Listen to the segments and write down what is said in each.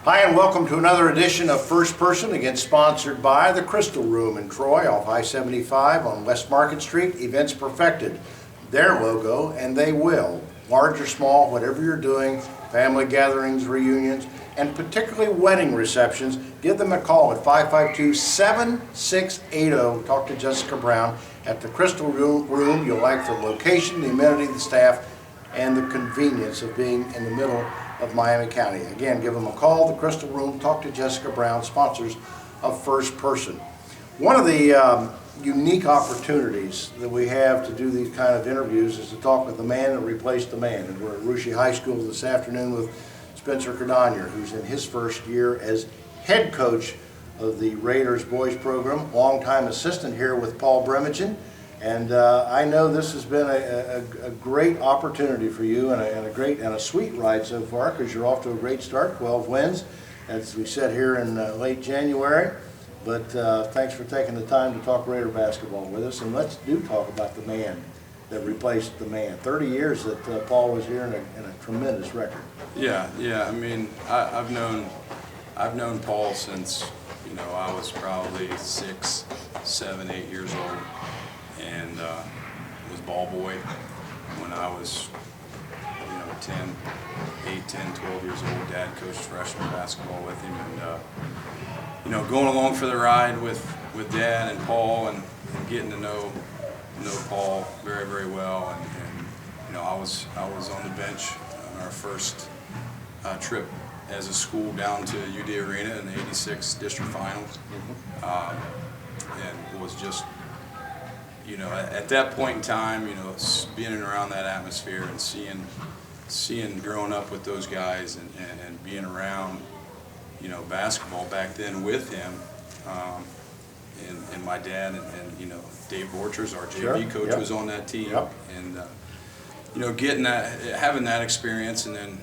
Hi, and welcome to another edition of First Person, again sponsored by the Crystal Room in Troy off I-75 on West Market Street. Events perfected their logo, and they will, large or small, whatever you're doing, family gatherings, reunions, and particularly wedding receptions. Give them a call at 552-7680. Talk to Jessica Brown at the Crystal Room. You'll like the location, the amenity, the staff, and the convenience of being in the middle of Miami County. Again, give them a call, the Crystal Room. Talk to Jessica Brown, sponsors of First Person. One of the unique opportunities that we have to do these kind of interviews is to talk with the man that replaced the man. And we're at Russia High School this afternoon with Spencer Cordonnier, who's in his first year as head coach of the Raiders boys program, longtime assistant here with Paul Bremigen. And I know this has been a great opportunity for you and a sweet ride so far, because you're off to a great start, 12 wins, as we said here in late January. But thanks for taking the time to talk Raider basketball with us, and let's talk about the man that replaced the man. 30 years that Paul was here, and a tremendous record. Yeah. I mean, I've known Paul since I was probably 6, 7, 8 years old. And was ball boy when I was 10, 12 years old. Dad coached freshman basketball with him, and going along for the ride with Dad and Paul, and getting to know Paul very, very well. And I was on the bench on our first trip as a school down to UD Arena in the '86 district finals, and was just at that point in time, being around that atmosphere and seeing growing up with those guys and being around, basketball back then with him, and my dad and Dave Borchers, our JV coach, was on that team, and getting that, having that experience, and then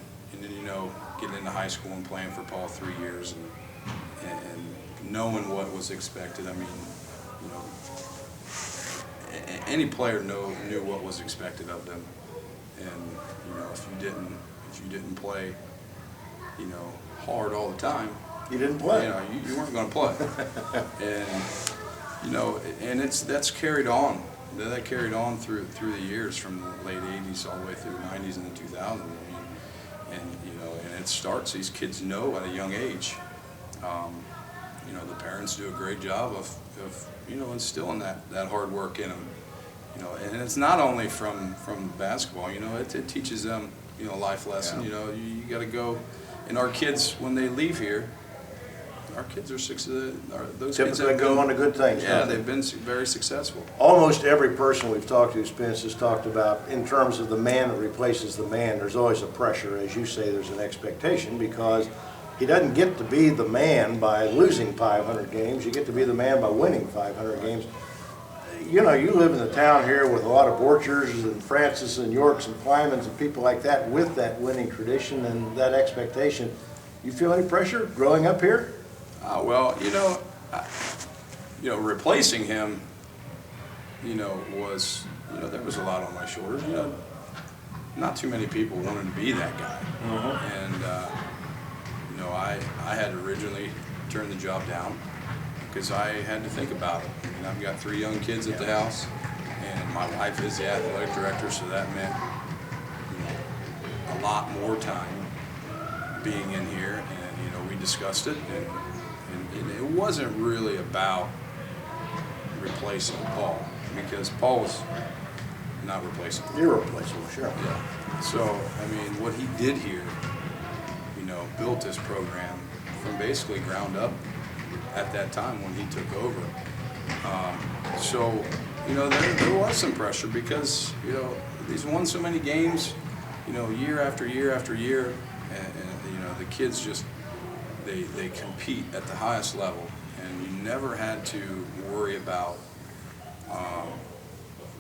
getting into high school and playing for Paul 3 years, and knowing what was expected. I mean, any player knew what was expected of them, and if you didn't play hard all the time, you didn't play. You weren't going to play. And that's carried on. That carried on through the years, from the late '80s all the way through the '90s and the 2000s. And it starts. These kids know at a young age. The parents do a great job of instilling that hard work in them. And it's not only from basketball. It teaches them a life lesson. Yeah. You got to go. And our kids, when they leave here, our kids are those kids typically go on to good things. Yeah, they've been very successful. Almost every person we've talked to, Spence, has talked about, in terms of the man that replaces the man, there's always a pressure. As you say, there's an expectation, because he doesn't get to be the man by losing 500 games. You get to be the man by winning 500 games. You live in the town here with a lot of Borchers and Francis and Yorks and Klymans and people like that, with that winning tradition and that expectation. You feel any pressure growing up here? Well, replacing him, was, there was a lot on my shoulders. Not too many people wanted to be that guy. And, I had originally turned the job down because I had to think about it. I mean, I've got 3 young kids at the house, and my wife is the athletic director, so that meant a lot more time being in here. And we discussed it, and it wasn't really about replacing Paul, because Paul was not replaceable. Irreplaceable, sure. Yeah. So, I mean, what he did here, built this program from basically ground up at that time when he took over. So, there was some pressure, because, he's won so many games, year after year after year, and the kids just, they compete at the highest level, and you never had to worry about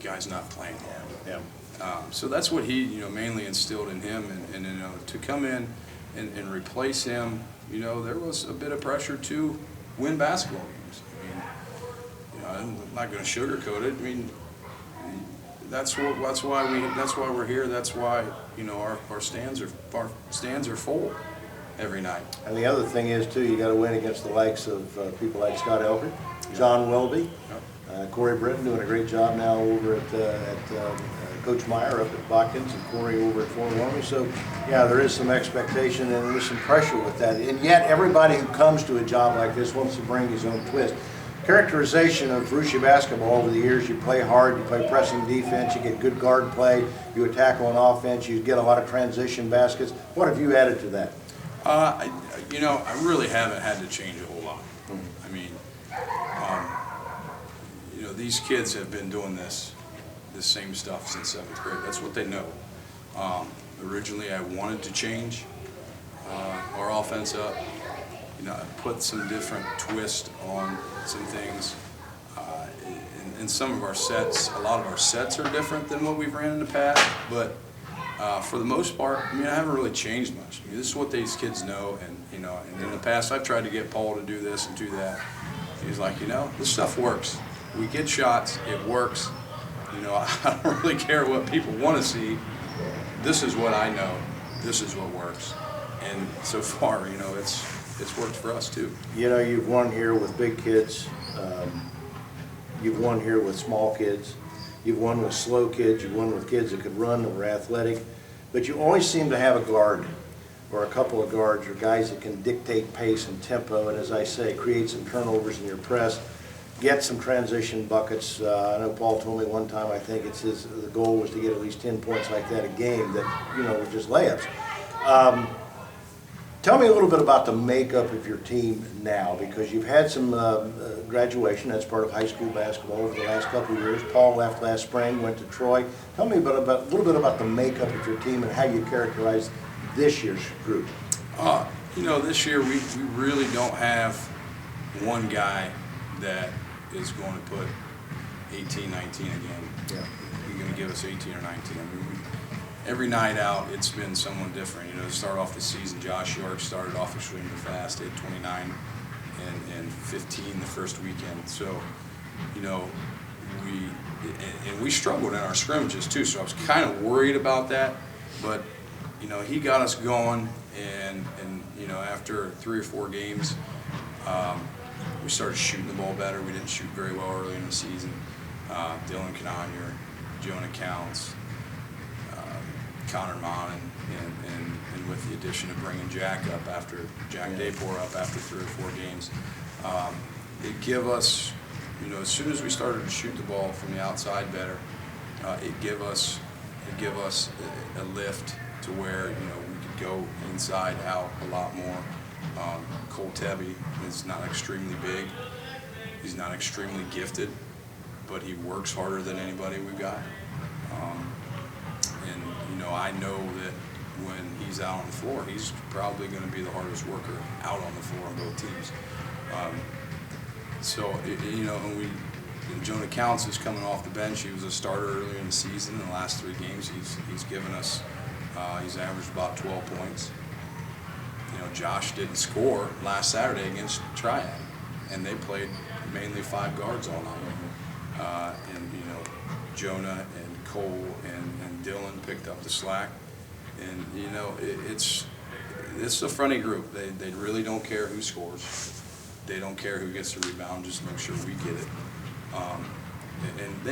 guys not playing hard. Yeah. So that's what he, mainly instilled in him, and to come in and replace him, there was a bit of pressure to win basketball games. I mean, I'm not going to sugarcoat it. I mean, that's why we're here. That's why our stands are full. every night. And the other thing is, too, you got to win against the likes of people like Scott Elker, John Welby, Corey Britton doing a great job now over at Coach Meyer up at Watkins, and Corey over at Fort Warner. So, yeah, there is some expectation and there is some pressure with that. And yet, everybody who comes to a job like this wants to bring his own twist. Characterization of Russia basketball over the years: you play hard, you play pressing defense, you get good guard play, you attack on offense, you get a lot of transition baskets. What have you added to that? I really haven't had to change a whole lot. I mean, these kids have been doing this same stuff since 7th grade. That's what they know. Originally, I wanted to change our offense up. I put some different twist on some things. In some of our sets, a lot of our sets are different than what we've ran in the past, but for the most part, I haven't really changed much. This is what these kids know, and and in the past, I've tried to get Paul to do this and do that. He's like, this stuff works. We get shots, it works. I don't really care what people want to see. This is what I know. This is what works, and so far, it's worked for us too. You've won here with big kids. You've won here with small kids. You've won with slow kids. You've won with kids that could run, that were athletic. But you always seem to have a guard or a couple of guards or guys that can dictate pace and tempo, and as I say, create some turnovers in your press, get some transition buckets. I know Paul told me one time, I think the goal was to get at least 10 points like that a game that, were just layups. Tell me a little bit about the makeup of your team now, because you've had some graduation. That's part of high school basketball over the last couple of years. Paul left last spring, went to Troy. Tell me a little bit about the makeup of your team and how you characterize this year's group. This year we really don't have one guy that is going to put 18, 19 again. Yeah. He's going to give us 18 or 19. Every night out, it's been someone different. To start off the season, Josh York started off extremely fast. He had 29 and 15 the first weekend. So, we struggled in our scrimmages too. So I was kind of worried about that. But, he got us going, and after 3 or 4 games, we started shooting the ball better. We didn't shoot very well early in the season. Dylan Cordonnier, Jonah Counts, Connor Mon, and with the addition of bringing Jack Daypor up after 3 or 4 games, it give us, as soon as we started to shoot the ball from the outside better, it give us a lift to where we could go inside out a lot more. Cole Tebby is not extremely big. He's not extremely gifted, but he works harder than anybody we've got. I know that when he's out on the floor, he's probably going to be the hardest worker out on the floor on both teams. And Jonah Counts is coming off the bench. He was a starter earlier in the season. In the last 3 games, he's given us, he's averaged about 12 points. Josh didn't score last Saturday against Triad, and they played mainly 5 guards all night. Jonah and Cole and Dylan picked up the slack, and it's a funny group. They really don't care who scores. They don't care who gets the rebound. Just make sure we get it. And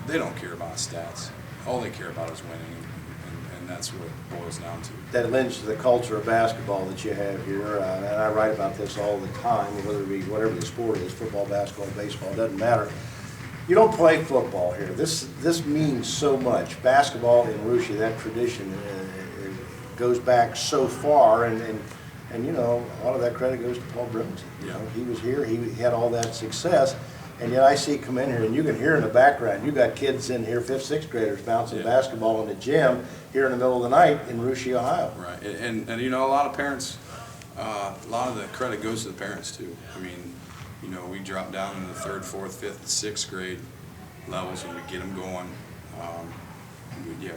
they don't care about stats. All they care about is winning, and that's what it boils down to. That lends to the culture of basketball that you have here, and I write about this all the time, whether it be whatever the sport is, football, basketball, baseball, it doesn't matter. You don't play football here. This means so much. Basketball in Russia, that tradition goes back so far, and a lot of that credit goes to Paul Brimson. He was here, he had all that success, and yet I see come in here, and you can hear in the background, you got kids in here, 5th, 6th graders bouncing basketball in the gym here in the middle of the night in Russia, Ohio. Right, and a lot of parents, a lot of the credit goes to the parents too. We drop down into the 3rd, 4th, 5th, 6th grade levels, and we get them going.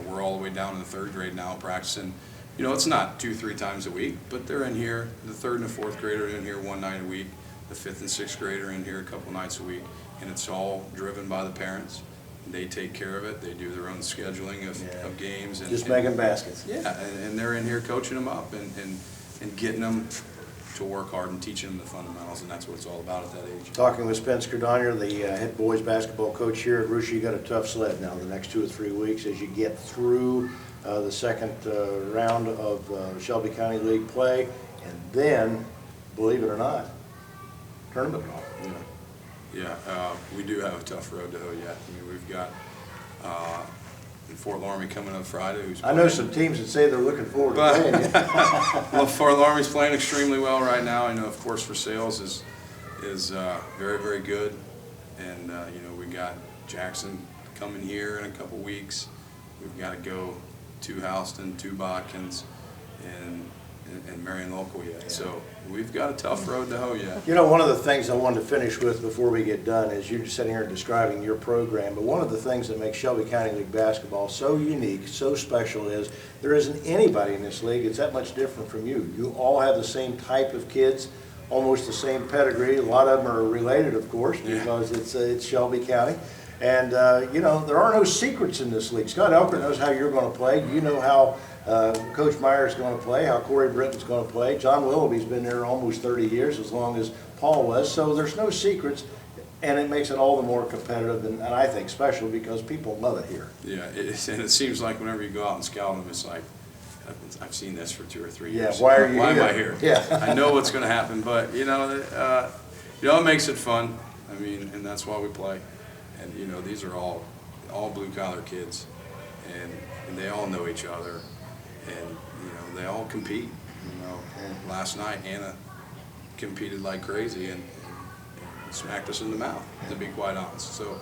We're all the way down to the 3rd grade now practicing. It's not 2-3 times a week, but they're in here. The 3rd and the 4th grader are in here 1 night a week. The 5th and 6th grader are in here a couple nights a week, and it's all driven by the parents. They take care of it. They do their own scheduling of games. Just making baskets. Yeah, and they're in here coaching them up, and and getting them to work hard and teaching them the fundamentals, and that's what it's all about at that age. Talking with Spence Cordonnier, the head boys basketball coach here at Russia, you got a tough sled now the next 2 or 3 weeks as you get through the second round of Shelby County League play, and then, believe it or not, tournament ball. Yeah, we do have a tough road to hoe yet. I mean, we've got Fort Laramie coming up Friday. I know some teams that say they're looking forward to playing you. Well, Fort Laramie's playing extremely well right now. I know, of course, for sales is very, very good. And, you know, we got Jackson coming here in a couple weeks. We've got to go to Houston, to Botkins, and Marion Local yet. Yeah. So we've got a tough road to hoe yet. You know, one of the things I wanted to finish with before we get done is you're sitting here describing your program, but one of the things that makes Shelby County League basketball so unique, so special is there isn't anybody in this league that's that much different from you. You all have the same type of kids, almost the same pedigree. A lot of them are related, of course, because it's Shelby County. And, you know, there are no secrets in this league. Scott Elker knows how you're going to play. You know how Coach Meyer's going to play, how Corey Britton's going to play. John Willoughby's been there almost 30 years, as long as Paul was. So there's no secrets, and it makes it all the more competitive and I think special because people love it here. Yeah, and it seems like whenever you go out and scout them, it's like, I've seen this for 2 or 3 years. Yeah, why are you Why here? am I here? Yeah. I know what's going to happen, but, you know, it makes it fun. I mean, and that's why we play. And, you know, these are all blue-collar kids, and they all know each other, and, you know, they all compete. You know, last night Anna competed like crazy and smacked us in the mouth, to be quite honest. So,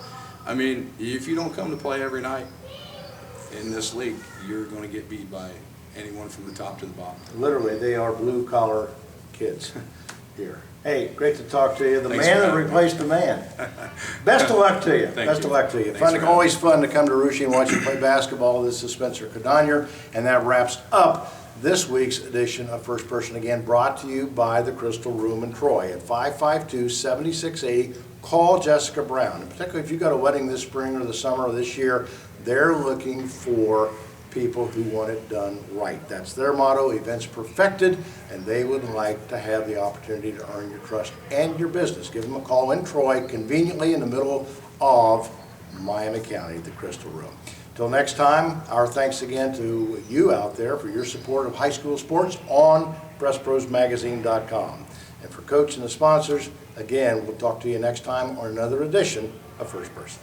I mean, if you don't come to play every night in this league, you're going to get beat by anyone from the top to the bottom. Literally, they are blue-collar kids here. Hey, great to talk to you. The Thanks man for that having me. replaced the man. Best of luck to you. Best of luck to you. Thanks for Always fun to come to Russia and watch you play basketball. This is Spencer Cordonnier, and that wraps up this week's edition of First Person, again brought to you by the Crystal Room in Troy at 552-7680. Call Jessica Brown. And particularly if you've got a wedding this spring or the summer or this year, they're looking for people who want it done right. That's their motto, events perfected, and they would like to have the opportunity to earn your trust and your business. Give them a call in Troy, conveniently in the middle of Miami County, the Crystal Room. Till next time, our thanks again to you out there for your support of high school sports on PressProsMagazine.com. And for Coach and the sponsors, again, we'll talk to you next time on another edition of First Person.